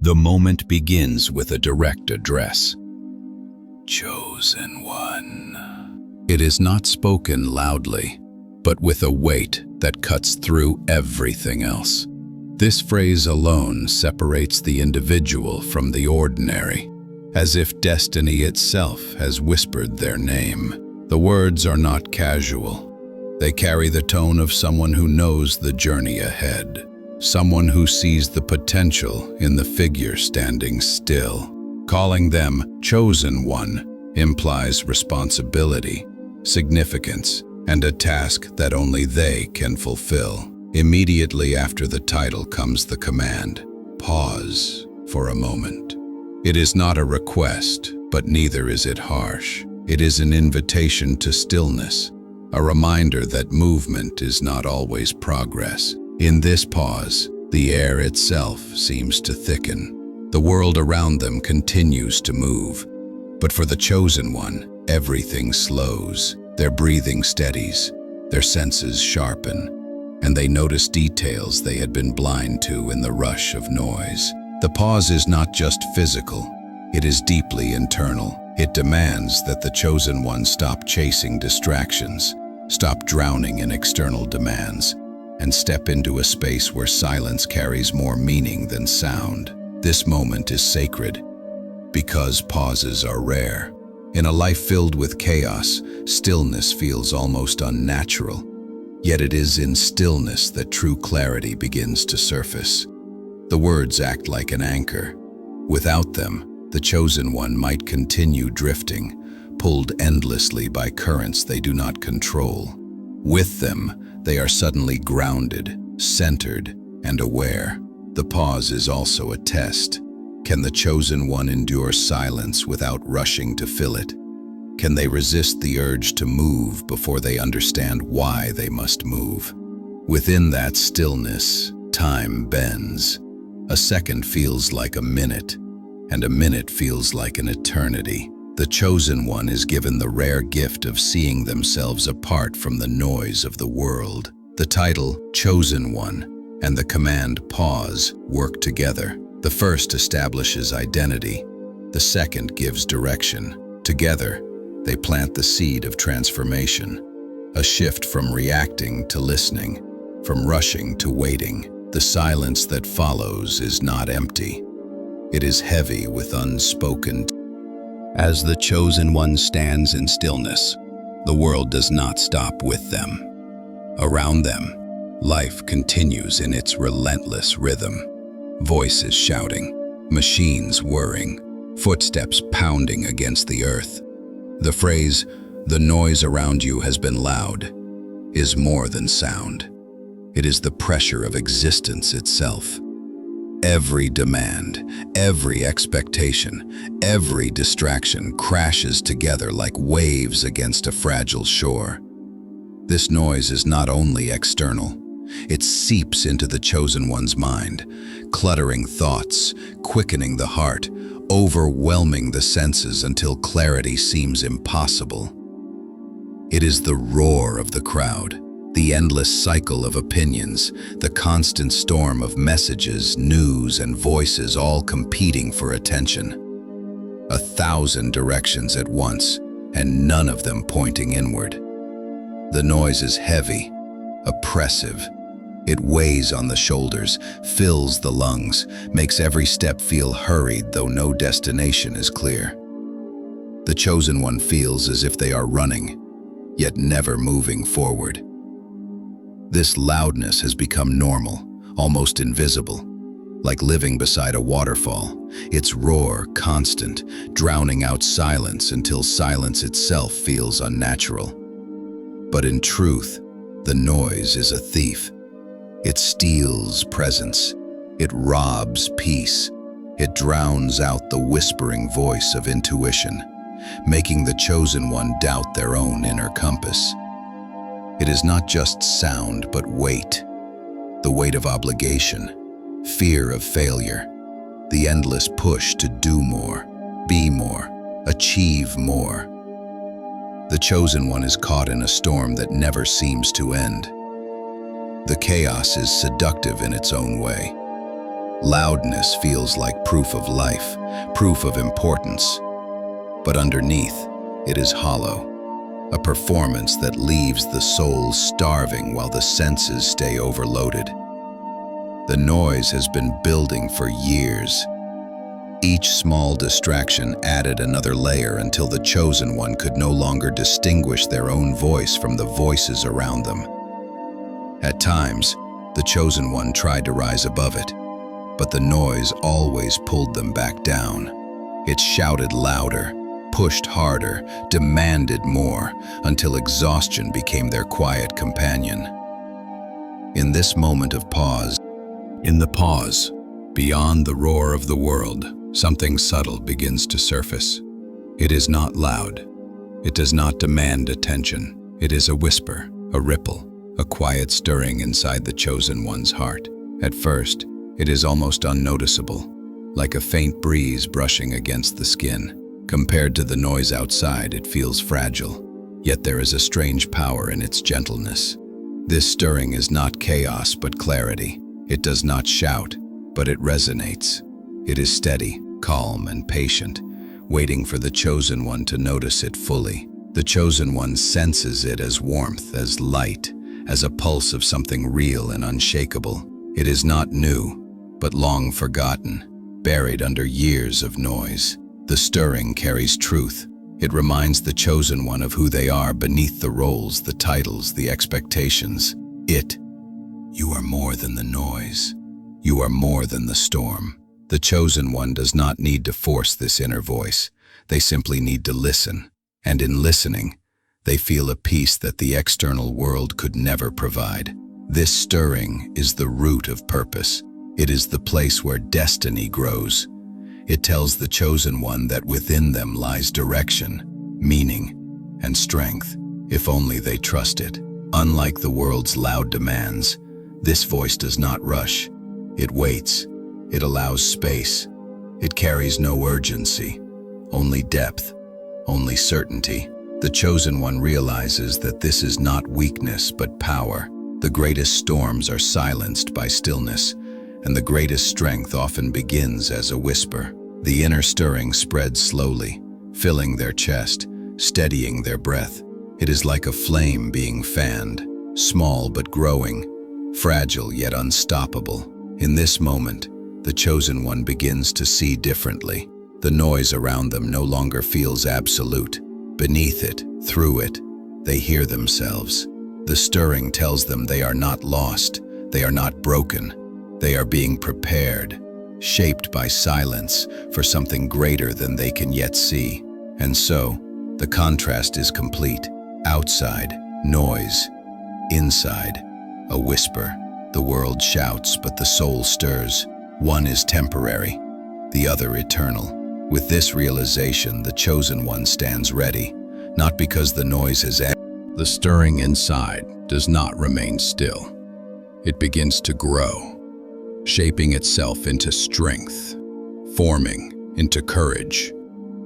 The moment begins with a direct address. Chosen one. It is not spoken loudly, but with a weight that cuts through everything else. This phrase alone separates the individual from the ordinary, as if destiny itself has whispered their name. The words are not casual. They carry the tone of someone who knows the journey ahead, someone who sees the potential in the figure standing still. Calling them chosen one implies responsibility, significance, and a task that only they can fulfill. Immediately after the title comes the command, pause for a moment. It is not a request, but neither is it harsh. It is an invitation to stillness, a reminder that movement is not always progress. In this pause, the air itself seems to thicken. The world around them continues to move. But for the chosen one, everything slows. Their breathing steadies, their senses sharpen, and they notice details they had been blind to in the rush of noise. The pause is not just physical, it is deeply internal. It demands that the chosen one stop chasing distractions, stop drowning in external demands, and step into a space where silence carries more meaning than sound. This moment is sacred because pauses are rare. In a life filled with chaos, stillness feels almost unnatural. Yet it is in stillness that true clarity begins to surface. The words act like an anchor. Without them, the chosen one might continue drifting, pulled endlessly by currents they do not control. With them, they are suddenly grounded, centered, and aware. The pause is also a test. Can the chosen one endure silence without rushing to fill it? Can they resist the urge to move before they understand why they must move? Within that stillness, time bends. A second feels like a minute, and a minute feels like an eternity. The chosen one is given the rare gift of seeing themselves apart from the noise of the world. The title, Chosen One, and the command, Pause, work together. The first establishes identity, the second gives direction. Together, they plant the seed of transformation, a shift from reacting to listening, from rushing to waiting. The silence that follows is not empty. It is heavy with unspoken. As the chosen one stands in stillness, the world does not stop with them. Around them, life continues in its relentless rhythm. Voices shouting, machines whirring, footsteps pounding against the earth. The phrase, "The noise around you has been loud," is more than sound. It is the pressure of existence itself. Every demand, every expectation, every distraction crashes together like waves against a fragile shore. This noise is not only external, it seeps into the chosen one's mind, cluttering thoughts, quickening the heart, overwhelming the senses until clarity seems impossible. It is the roar of the crowd, the endless cycle of opinions, the constant storm of messages, news, and voices all competing for attention. 1,000 directions at once, and none of them pointing inward. The noise is heavy, oppressive. It weighs on the shoulders, fills the lungs, makes every step feel hurried though no destination is clear. The chosen one feels as if they are running, yet never moving forward. This loudness has become normal, almost invisible, like living beside a waterfall, its roar constant, drowning out silence until silence itself feels unnatural. But in truth, the noise is a thief. It steals presence, it robs peace, it drowns out the whispering voice of intuition, making the chosen one doubt their own inner compass. It is not just sound, but weight, the weight of obligation, fear of failure, the endless push to do more, be more, achieve more. The chosen one is caught in a storm that never seems to end. The chaos is seductive in its own way. Loudness feels like proof of life, proof of importance. But underneath, it is hollow, a performance that leaves the soul starving while the senses stay overloaded. The noise has been building for years. Each small distraction added another layer until the chosen one could no longer distinguish their own voice from the voices around them. At times, the chosen one tried to rise above it, but the noise always pulled them back down. It shouted louder, pushed harder, demanded more, until exhaustion became their quiet companion. In this moment of pause, beyond the roar of the world, something subtle begins to surface. It is not loud. It does not demand attention. It is a whisper, a ripple, a quiet stirring inside the chosen one's heart. At first, it is almost unnoticeable, like a faint breeze brushing against the skin. Compared to the noise outside, it feels fragile, yet there is a strange power in its gentleness. This stirring is not chaos but clarity. It does not shout, but it resonates. It is steady, calm, and patient, waiting for the chosen one to notice it fully. The chosen one senses it as warmth, as light, as a pulse of something real and unshakable. It is not new, but long forgotten, buried under years of noise. The stirring carries truth. It reminds the chosen one of who they are beneath the roles, the titles, the expectations. You are more than the noise. You are more than the storm. The chosen one does not need to force this inner voice. They simply need to listen. And in listening, they feel a peace that the external world could never provide. This stirring is the root of purpose. It is the place where destiny grows. It tells the chosen one that within them lies direction, meaning, and strength, if only they trust it. Unlike the world's loud demands, this voice does not rush. It waits. It allows space. It carries no urgency, only depth, only certainty. The chosen one realizes that this is not weakness but power. The greatest storms are silenced by stillness, and the greatest strength often begins as a whisper. The inner stirring spreads slowly, filling their chest, steadying their breath. It is like a flame being fanned, small but growing, fragile yet unstoppable. In this moment, the chosen one begins to see differently. The noise around them no longer feels absolute. Beneath it, through it, they hear themselves. The stirring tells them they are not lost, they are not broken. They are being prepared, shaped by silence for something greater than they can yet see. And so, the contrast is complete. Outside, noise. Inside, a whisper. The world shouts, but the soul stirs. One is temporary, the other eternal. With this realization, the chosen one stands ready, not because the noise has ended. The stirring inside does not remain still. It begins to grow, shaping itself into strength, forming into courage.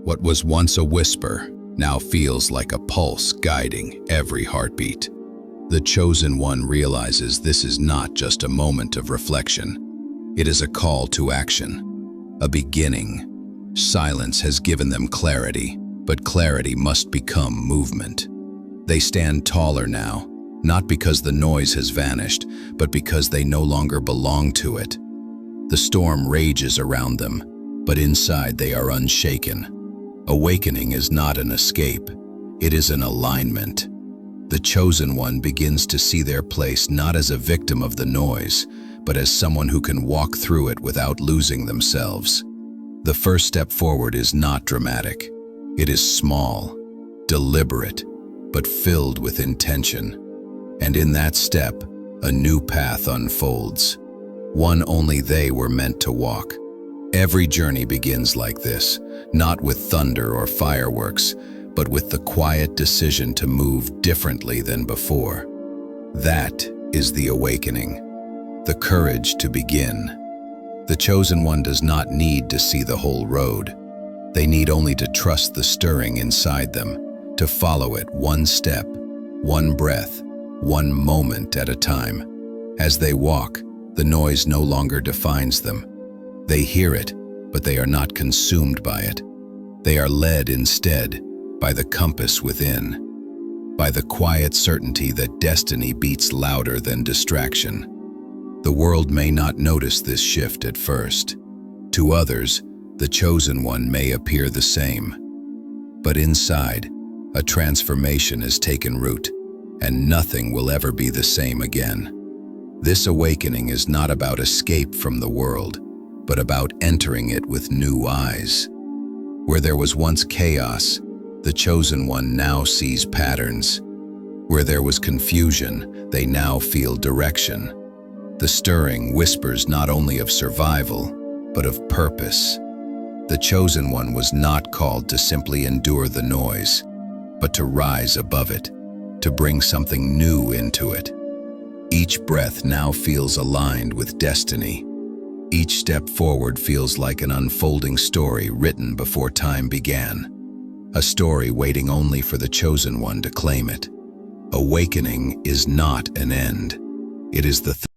What was once a whisper now feels like a pulse guiding every heartbeat. The chosen one realizes this is not just a moment of reflection. It is a call to action, a beginning. Silence has given them clarity, but clarity must become movement. They stand taller now, not because the noise has vanished, but because they no longer belong to it. The storm rages around them, but inside they are unshaken. Awakening is not an escape, it is an alignment. The chosen one begins to see their place not as a victim of the noise, but as someone who can walk through it without losing themselves. The first step forward is not dramatic. It is small, deliberate, but filled with intention. And in that step, a new path unfolds, one only they were meant to walk. Every journey begins like this, not with thunder or fireworks, but with the quiet decision to move differently than before. That is the awakening, the courage to begin. The chosen one does not need to see the whole road. They need only to trust the stirring inside them, to follow it one step, one breath, one moment at a time. As they walk, the noise no longer defines them. They hear it, but they are not consumed by it. They are led instead by the compass within, by the quiet certainty that destiny beats louder than distraction. The world may not notice this shift at first. To others, the chosen one may appear the same. But inside, a transformation has taken root, and nothing will ever be the same again. This awakening is not about escape from the world, but about entering it with new eyes. Where there was once chaos, the chosen one now sees patterns. Where there was confusion, they now feel direction. The stirring whispers not only of survival, but of purpose. The chosen one was not called to simply endure the noise, but to rise above it, to bring something new into it. Each breath now feels aligned with destiny. Each step forward feels like an unfolding story written before time began. A story waiting only for the chosen one to claim it. Awakening is not an end. It is the